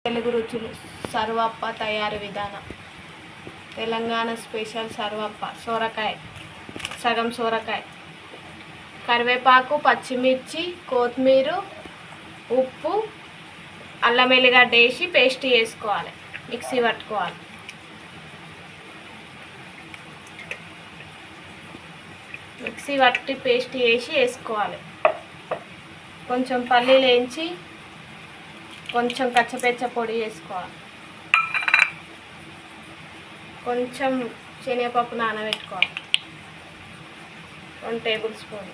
తెలుగు రుచులు సర్వప్ప తయారీ విధానం. తెలంగాణ స్పెషల్ సర్వప్ప. సొరకాయ, సగం సొరకాయ, కరివేపాకు, పచ్చిమిర్చి, కొత్తిమీర, ఉప్పు, అల్లం వెల్లిగడ్డ వేసి పేస్ట్ చేసుకోవాలి. మిక్సీ పట్టుకోవాలి. మిక్సీ పట్టి పేస్ట్ చేసి వేసుకోవాలి. కొంచెం పల్లీలు వేయించి కొంచెం కచ్చపెచ్చ పొడి వేసుకోవాలి. కొంచెం శనగపప్పు నానబెట్టుకోవాలి. 1 టేబుల్ స్పూన్.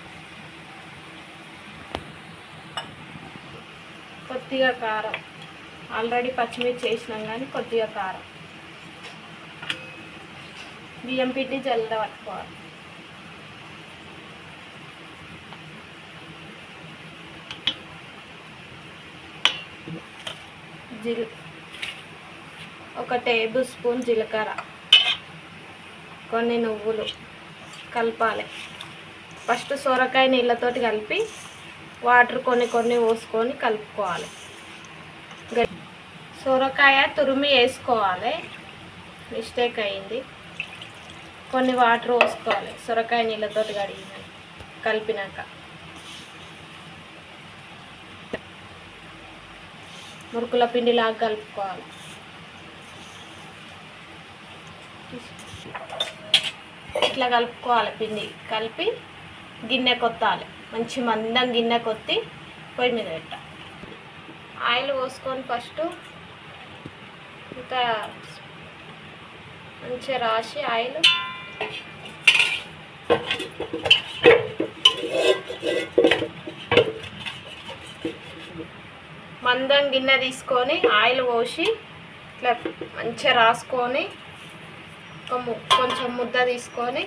కొద్దిగా కారం, ఆల్రెడీ పచ్చిమిర్చి వేసినాం కానీ కొద్దిగా కారం. బియ్యం పిండి జల్లెడ పట్టుకోవాలి. ఒక టేబుల్ స్పూన్ జీలకర్ర, కొన్ని నువ్వులు కలపాలి. ఫస్ట్ సొరకాయ నీళ్ళతోటి కలిపి వాటర్ కొన్ని పోసుకొని కలుపుకోవాలి. సొరకాయ తురిమి వేసుకోవాలి. మిస్టేక్ అయింది. కొన్ని వాటర్ పోసుకోవాలి. సొరకాయ నీళ్ళతోటి కలిపినాక మురుకుల పిండిలాగా కలుపుకోవాలి. ఇట్లా కలుపుకోవాలి. పిండి కలిపి గిన్నె కొత్తాలి. మంచి మందం గిన్నె కొత్తి పొయ్యి మీద పెట్టాలి. ఆయిల్ పోసుకొని ఫస్ట్ ఇంకా మంచిగా రాసి ఆయిల్ మందం గిన్నె తీసుకొని ఆయిల్ పోసి ఇట్లా మంచిగా రాసుకొని కొంచెం ముద్ద తీసుకొని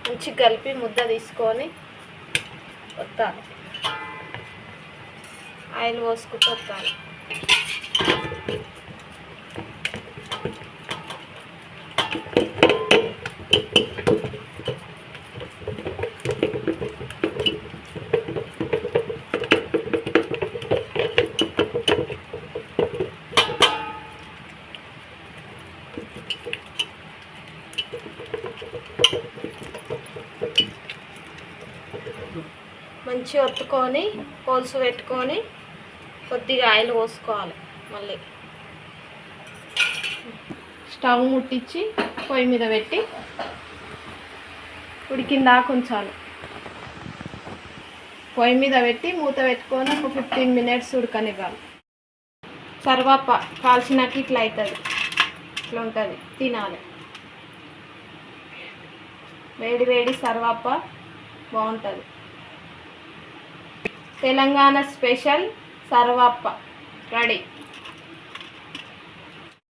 మంచిగా కలిపి ముద్ద తీసుకొని వత్తాలి. ఆయిల్ పోసుకుంటూ వత్తాలి. మంచిగా ఒత్తుకొని పోల్సు పెట్టుకొని కొద్దిగా ఆయిల్ పోసుకోవాలి. మళ్ళీ స్టవ్ ముట్టించి పొయ్యి మీద పెట్టి ఉడికిందాక ఉంచాలి. పొయ్యి మీద పెట్టి మూత పెట్టుకొని ఒక 15 మినిట్స్ ఉడకనివ్వాలి. సర్వప్ప కాల్చినాక ఇట్లా అవుతుంది. ఇట్లా ఉంటుంది. తినాలి. వేడి వేడి సర్వప్ప బాగుంటుంది. తెలంగాణ స్పెషల్ సర్వప్ప రెడీ.